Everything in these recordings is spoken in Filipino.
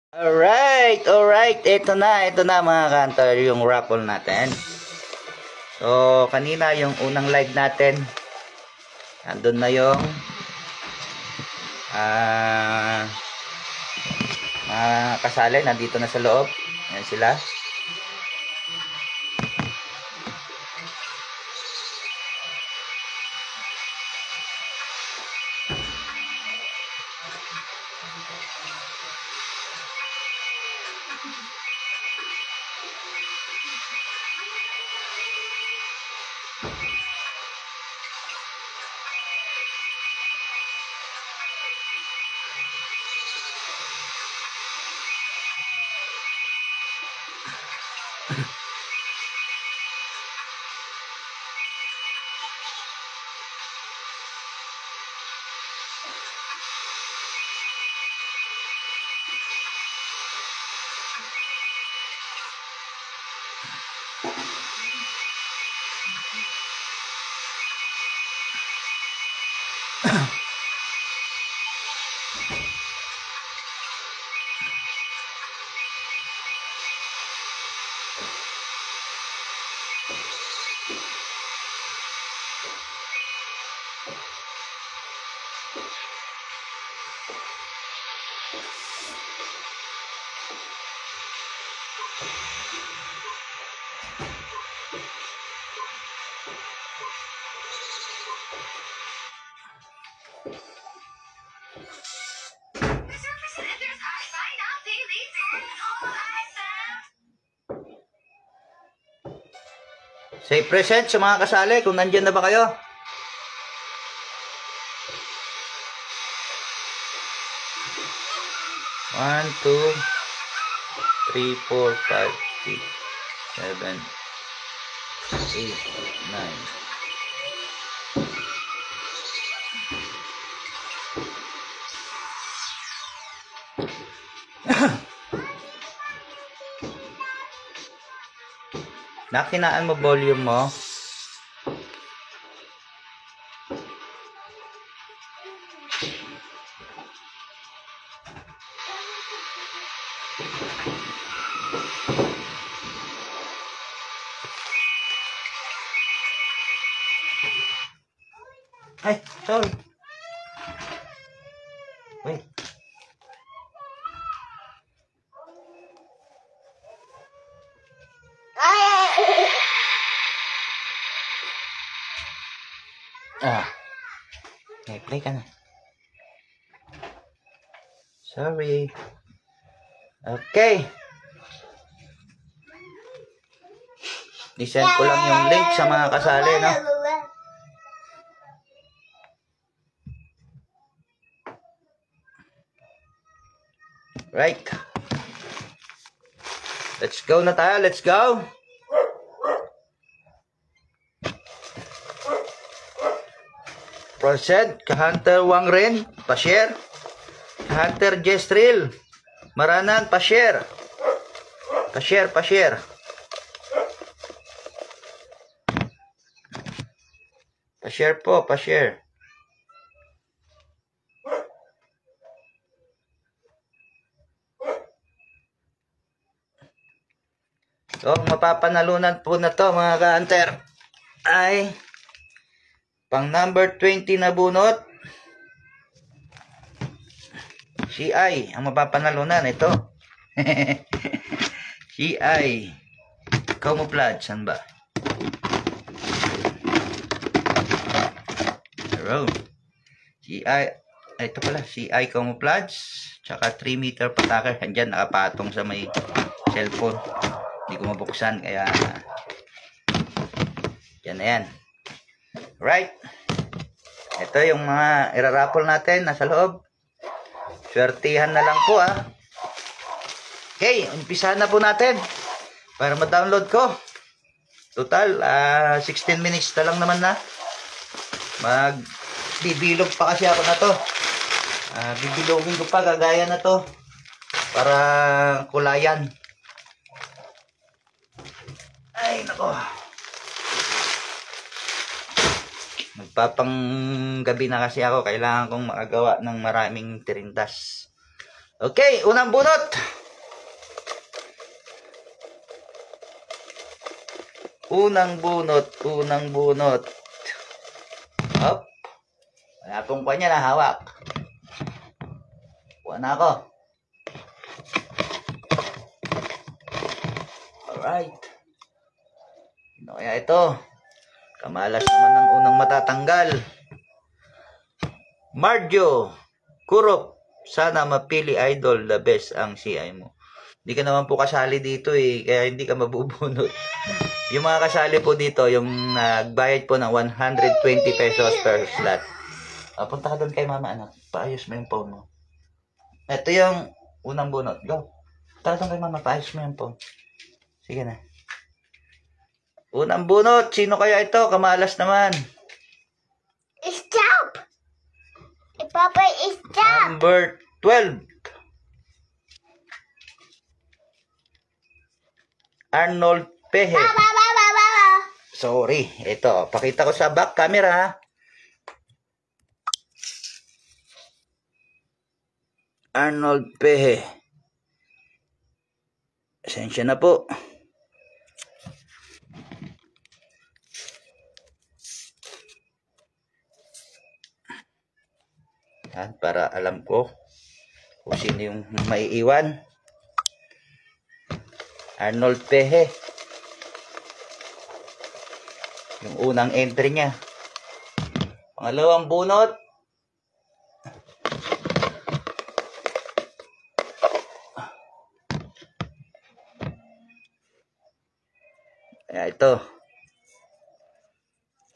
Alright, ito na mga ka-hunter yung raffle natin. So, kanina yung unang live natin, andun na yung mga kasali, nandito na sa loob. Ayan sila. Say present sa mga kasali kung nandiyan na ba kayo. One, two, three, four, five, six, seven, eight, nine. Nakinaan mo volume mo. Ay, sorry. Wait. Okay, play ka na. Sorry. Okay. I-send ko lang yung link sa mga kasali, no? Right. Let's go na tayo. Let's go. Proceed. Ka-Hunter Wang Ren, pa-share. Hunter Jestril, Maranan, pa-share. Pa-share. Pa-share po, pa-share. So, mapapanalunan po na to mga ka-hunter ay pang number 20 na bunot. CI ang mapapanalunan ito. CI camouflage, saan ba? CI, ito pala, CI camouflage, tsaka 3 meter pataker. Andyan, nakapatong sa may cellphone. Hindi ko mabuksan, kaya yan na yan. Right. Ito yung mga iraraffle natin nasa loob. Swertihan na lang po Okay, umpisahan na po natin para ma-download ko. Total 16 minutes na lang naman na. Magbibilog pa kasi ako na to. Bibilogin ko pa kagaya na to para kulayan. Ay nako. Magpapang gabi na kasi ako. Kailangan kong makagawa ng maraming tirintas. Okay, unang bunot. Unang bunot. Hop. Wala pong kanya na hawak. Kuha na ako. Alright. Ano kaya ito? Kamalas naman ng unang matatanggal. Marjo Kurop. Sana mapili idol, the best ang CI mo. Hindi ka naman po kasali dito eh, kaya hindi ka mabubunot. Yung mga kasali po dito, yung nagbayad po ng 120 pesos per slot. Punta ka doon kay mama, anak. Paayos mo yung phone mo. Ito yung unang bunot. Go. Punta ka doon kay mama, paayos mo yung phone. Sige na. Unang bunot. Sino kaya ito? Kamalas naman. Stop! Papa, stop! Number 12. Arnold Pehe. Sorry. Ito. Pakita ko sa back camera. Arnold Pehe. Esensya na po. Yan, para alam ko kung sino yung maiiwan. Arnold Pehe. Yung unang entry niya. Pangalawang bunot. Kaya ito.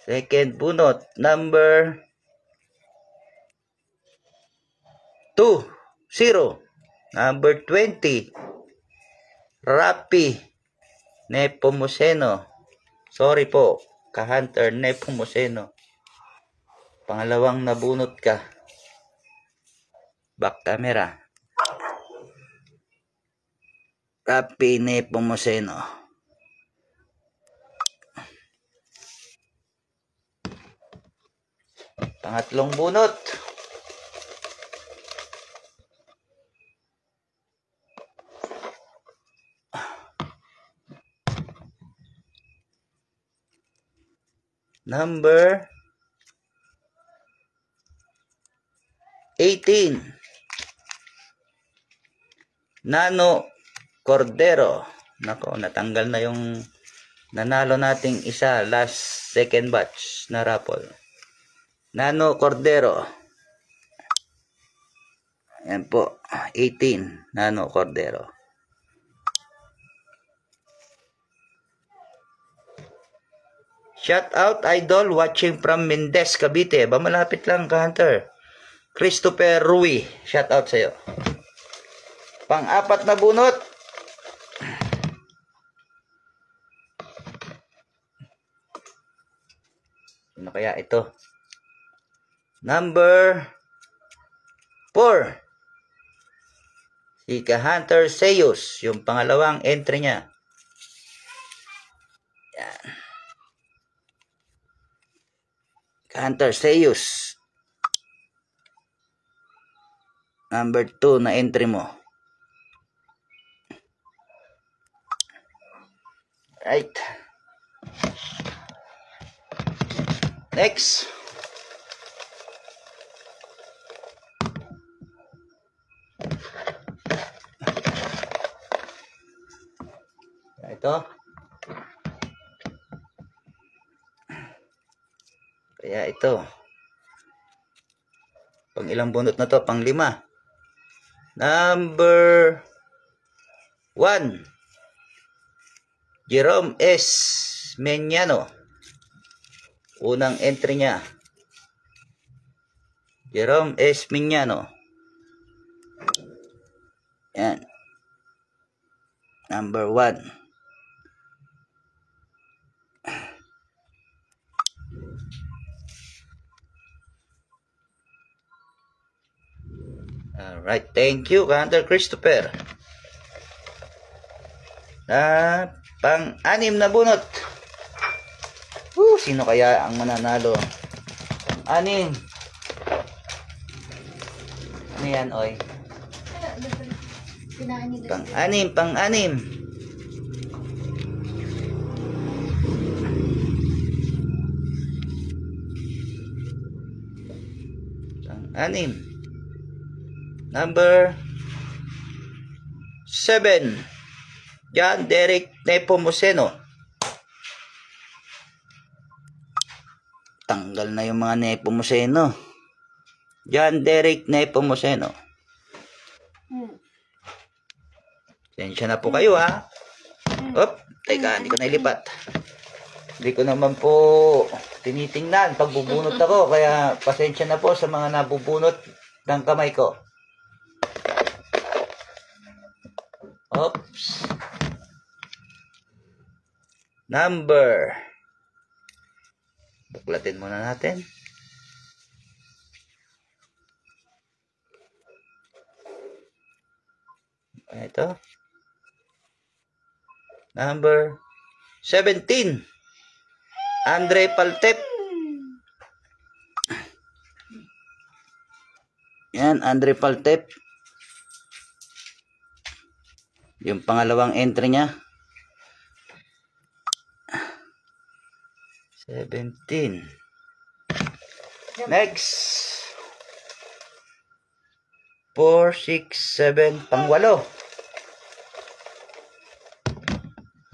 Second bunot. Number 2-0. Number 20. Rapi Nepomuceno. Sorry po, ka-Hunter Nepomuceno. Pangalawang nabunot ka. Back camera. Rapi Nepomuceno. Pangatlong bunot. Number 18. Nano Cordero. Nako, natanggal na yung nanalo nating isa last second batch na raffle. Nano Cordero. Yan po, 18. Nano Cordero. Shout out idol watching from Mendez, Cavite. Ba malapit lang ka-Hunter. Christopher Rui. Shout out sa'yo. Pang-apat na bunot. Ano kaya ito? Number 4. Si ka-Hunter Seus. Yung pangalawang entry niya. Yan. Hunter Seus. Number 2 na entry mo. Right. Next. Ito. Kaya ito. Pang ilang bunot na to? Pang 5. Number 1. Jerome S. Meñano. Unang entry niya. Jerome S. Meñano. Yan. Number 1. Alright, thank you, Hunter Christopher. Pang-6 na bunot. Sino kaya ang mananalo? 6. Ano yan, oy? Pang-6. 6. Number 7. John Derek Nepomuceno. Tanggal na yung mga Nepomuceno. John Derek Nepomuceno. Sensya na po kayo, ha. Teka, hindi ko nailipat. Hindi ko naman po tinitingnan pag bubunot ako. Kaya pasensya na po sa mga nabubunot ng kamay ko. Oops. Number. Buklatin muna natin. Ito. Number 17. Andre Paltep. Yan, Andre Paltep. Yung pangalawang entry niya. 17. Next. 4, 6, 7, pang-8.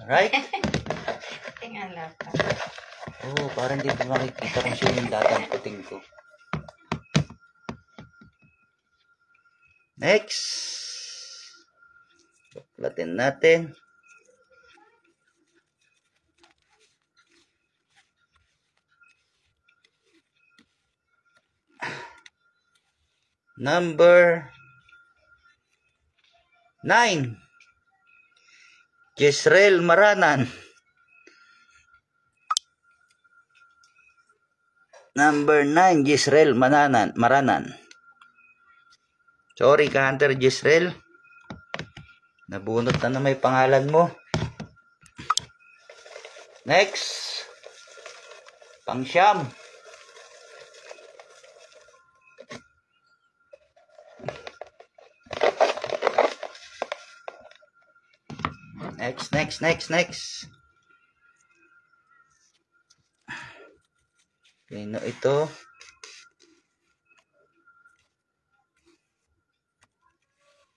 Alright? Tingala pa. Oh, parang hindi ko makikita kung sino yung dadamputin ko. Next. Buklatin natin. Number 9. Jezreel Maranan. Number 9, Jezreel Maranan. Sorry ka, Hunter Jezreel. Nabunot na may pangalan mo. Next. Pang-siyam. Next. Sino ito?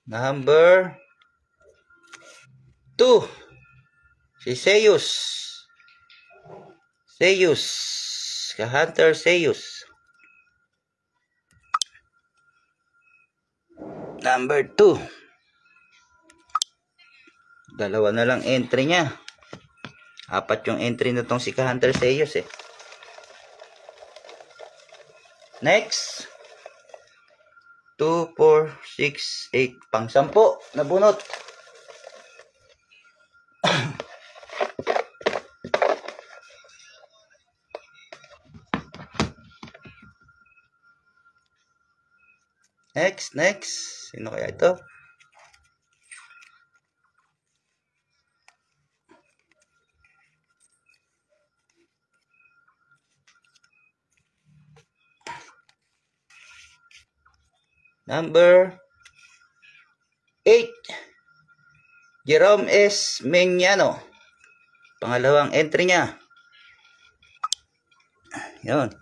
Number 2. Si Zeus. Ka-Hunter Zeus. Number 2. Dalawa na lang entry niya. 4 yung entry na tong si Ka-Hunter Zeus eh. Next. 2, 4, 6, 8. Pang-10. Nabunot. Next. Sino kaya ito? Number 8. Jerome S. Meñano. Pangalawang entry niya. Yun.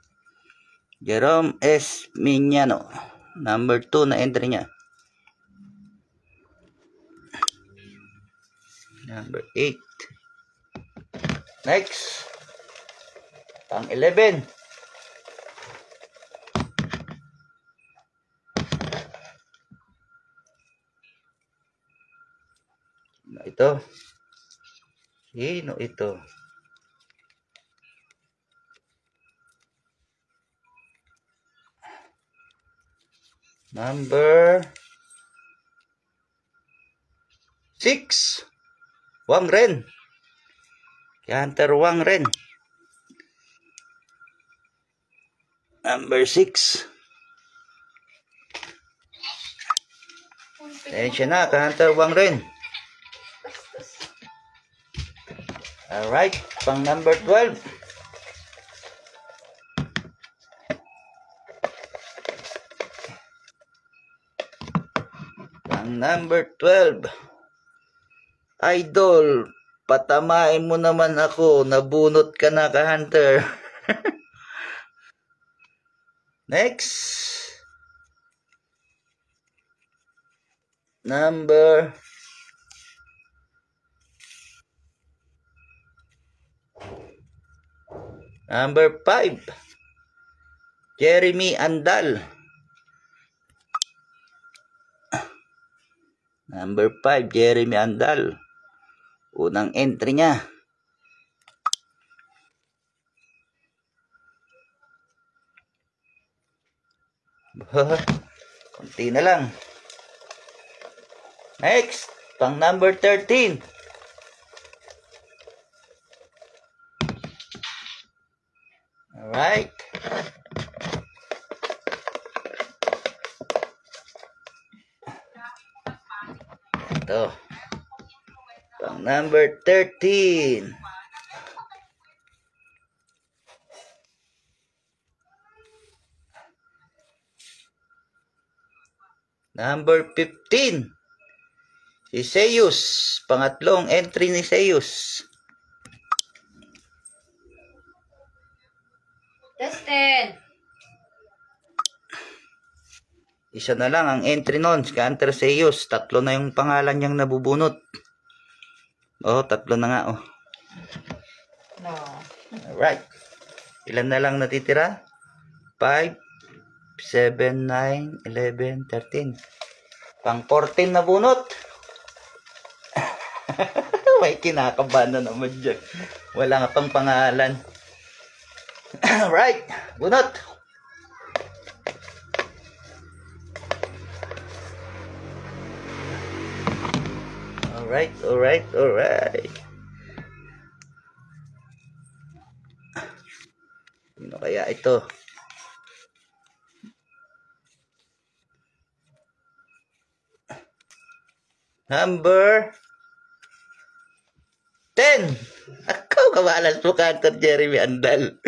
Jerome S. Meñano. Number 2 na entry niya. Number 8. Next. Pang-11. Sino ito? Number 6. Wang Ren. Hunter Wang Ren. Number 6. Ayan siya na, Hunter Wang Ren. Alright, pang number 12. Pang number 12. Idol, patamain mo naman ako. Nabunot ka na, Ka-Hunter. Next. Number 5, Jeremy Andal. Number 5, Jeremy Andal. Unang entry niya. Konti na lang. Next, pang number 13. Alright. Ito. Pang number 13. Number 15. Si Seus. Pangatlong entry ni Seus. Tested. Isa na lang ang entry nun. Si Hunter Seus. 3 na yung pangalan niyang nabubunot. Oh, 3 na nga. Oh. No. Alright. Ilan na lang natitira? 5, 7, 9, 11, 13. Pang 14 na bunot. May kinakabahan na naman dyan. Wala nga pang pangalan. Alright. Bunot. Alright. Ano kaya ito? Number 10. Ako, kabalas mo kantor Jeremy Andal.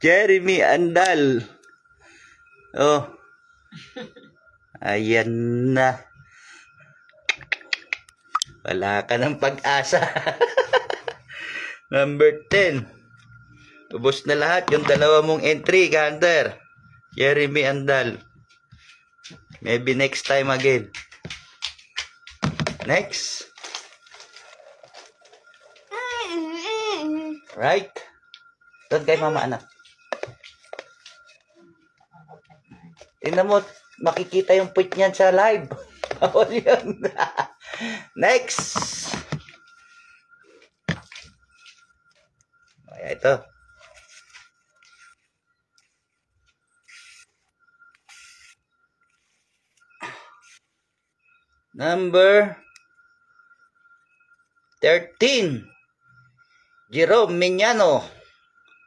Jeremy Andal. Oh. Ayan na. Wala ka ng pag-asa. Number 10. Ubos na lahat yung dalawa mong entry, Hunter. Jeremy Andal. Maybe next time again. Next. Right. Doon kay mama, anak. Tingnan mo, makikita yung puwit niyan sa live. Bawal yun. Next. Kaya ito. Number 13. Jerome Miñano.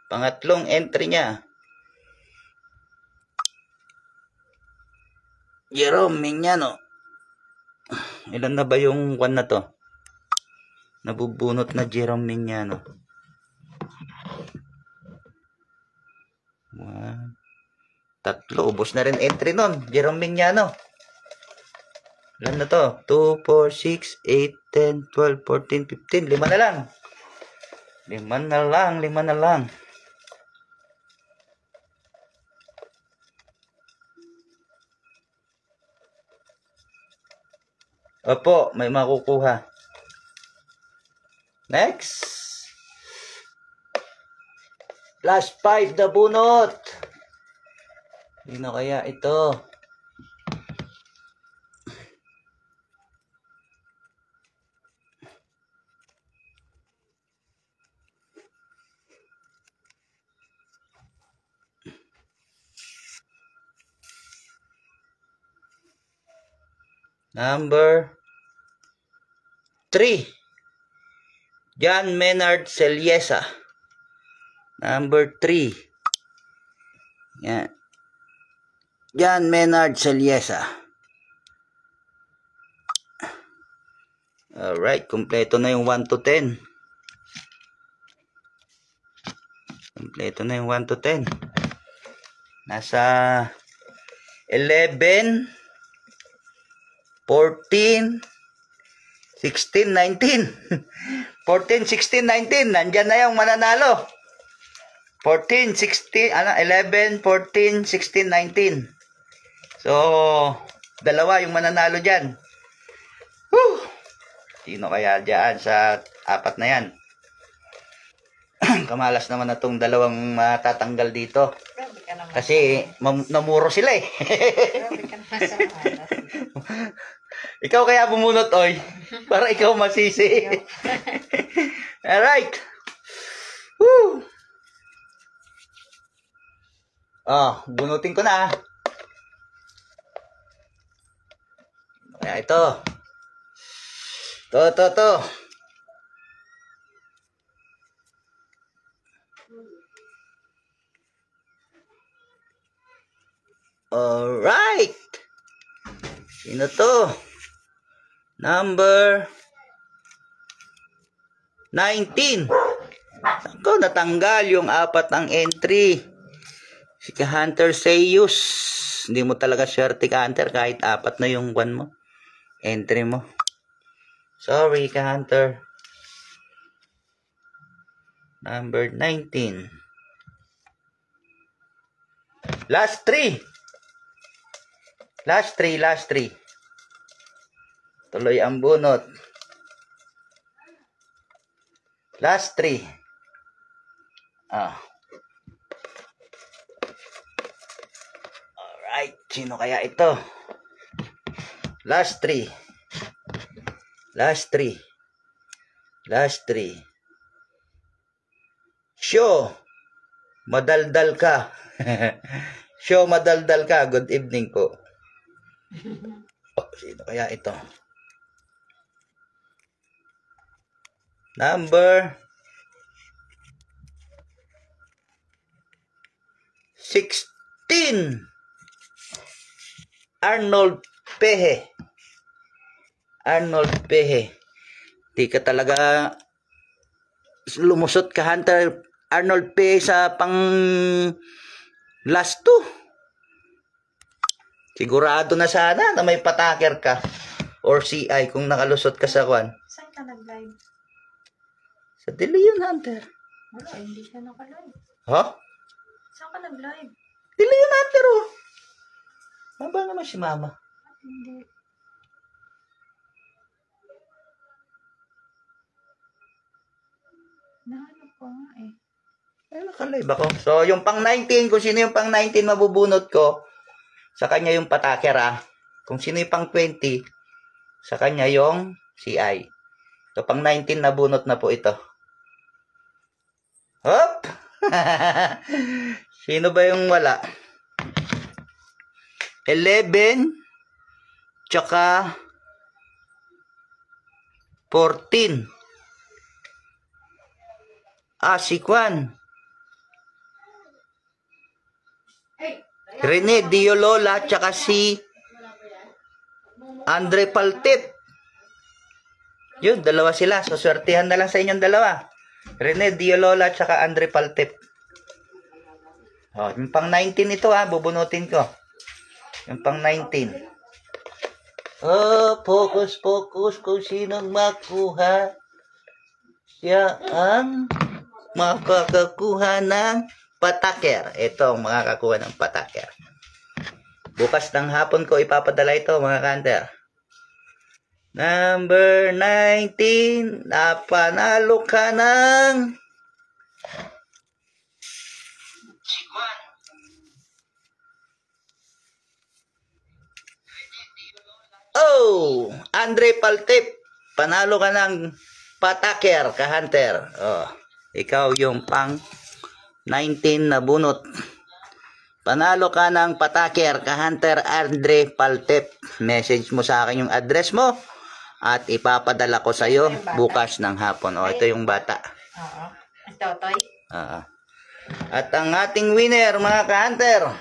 Pangatlong entry niya. Jerome Miñano. Ilan na ba yung one na to? Nabubunot na Jerome Miñano. 1, 3. Ubos na rin entry nun. Jerome Miñano. Ilan na to? 2, 4, 6, 8, 10, 12, 14, 15. 5 na lang. 5 na lang. Opo, may makukuha. Next. Last 5 na bunot. Sino kaya ito? Number 3. John Menard Celiesa. Number 3. Yan. John Menard Celiesa. Alright, kompleto na yung 1 to 10. Kompleto na yung 1 to 10. Nasa 11, 14, 16, 19. 14, 16, 19. Nandyan na yung mananalo. 14, 16, 11, 14, 16, 19. So, dalawa yung mananalo dyan. Sino kaya dyan sa apat na yan? Kamalas naman na itong dalawang matatanggal dito. Grabe ka naman. Kasi namuro sila eh. Grabe ka naman sa malas. Ikaw kaya bumunot, oy. Para ikaw masisi. Alright. Woo! Bunutin ko na. Kaya ito. To. Alright. Sino to? Number 19. Ako, natanggal yung apat ang entry. Si Hunter Seiyus. Hindi mo talaga swerte ka, Hunter, kahit apat na yung one mo. Entry mo. Sorry, ka Hunter. Number 19. Last 3. Last 3. Tuloy ang bunot. Last 3. Alright. Sino kaya ito? Last 3. Show. Madaldal ka. Good evening po. Sino kaya ito? Number 16. Arnold Pehe. Di ka talaga lumusot ka, Hunter. Arnold Pehe sa pang last 2. Sigurado na sana na may pataker ka or CI kung nakalusot ka sa kwan. Saan ka nag-live? Sa Dili yun, Hunter. Wala, hindi siya naka-live. Ha? Saan ka nag-live? Dili yun, Hunter, oh. Maba naman si Mama. Hindi. Nahanap ko nga eh. Naka-live ako. So, yung pang 19, kung sino yung pang 19 mabubunot ko, sa kanya yung pataker, Kung sino yung pang 20, sa kanya yung CI. So, pang 19 na bunot na po ito. Hop! Sino ba yung wala? 11 tsaka 14. Si Kwan. Rene Diolola tsaka si Andre Paltip. Yun, dalawa sila. So, swertihan na lang sa inyong dalawa. Rene Diolola tsaka Andre Paltip. Yung pang 19 ito, bubunutin ko. Yung pang 19. Focus kung sinong makuha. Siya ang makakakuha ng pataker. Ito ang makakakuha ng pataker. Bukas ng hapon ko ipapadala ito, mga kanter. Number 19. Napanalo ka ng Andre Paltip. Panalo ka ng pataker, ka-hunter. Ikaw yung pang 19 na bunot. Panalo ka ng pataker, ka-hunter Andre Paltip. Message mo sa akin yung address mo at ipapadala ko sa iyo bukas ng hapon. Ito yung bata. Oo. Ito, Toy. At ang ating winner, mga ka-hunter,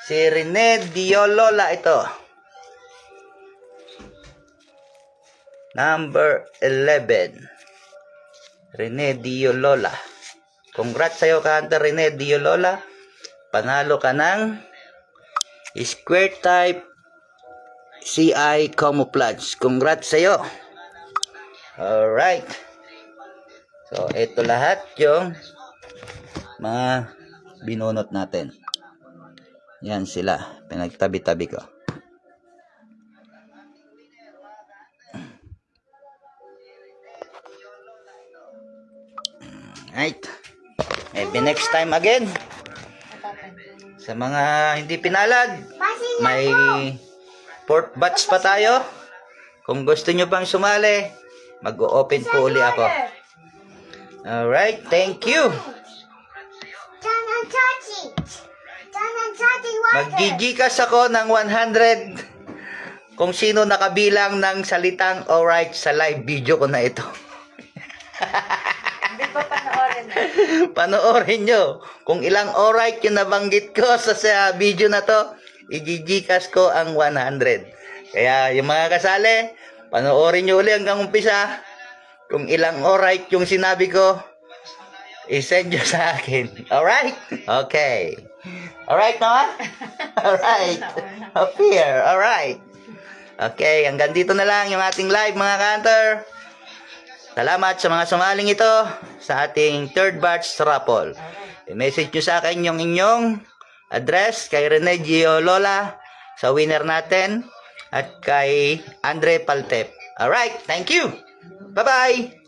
si Rene Diolola ito. Number 11. Rene Diolola. Congrats sa'yo, ka-hunter Rene Diolola. Panalo ka ng Square Type CI Camouflage. Congrats sa'yo. Alright. So, ito lahat yung mga binunot natin. Yan sila. Pinagtabi-tabi ko. Right. Maybe next time again. Sa mga hindi pinalad, may 4th batch pa tayo. Kung gusto nyo pang sumali, mag-open po uli ako. Alright, thank you. Mag-gigikas ako ng 100 kung sino nakabilang ng salitang alright sa live video ko na ito. Hindi pa panoorin na. Panoorin nyo kung ilang alright yung nabanggit ko sa video na to. I-gigikas ko ang 100. Kaya yung mga kasali, panoorin nyo uli hanggang umpisa. Kung ilang alright yung sinabi ko, i-send nyo sa akin. Alright? Okay. Alright naman? Alright. Up here. Alright. Okay, hanggang dito na lang yung ating live mga kanter. Salamat sa mga sumaling ito sa ating 3rd batch raffle. I-message nyo sa akin yung inyong address kay Rene Gio Lola sa winner natin at kay Andre Paltep. Alright, thank you. Bye-bye.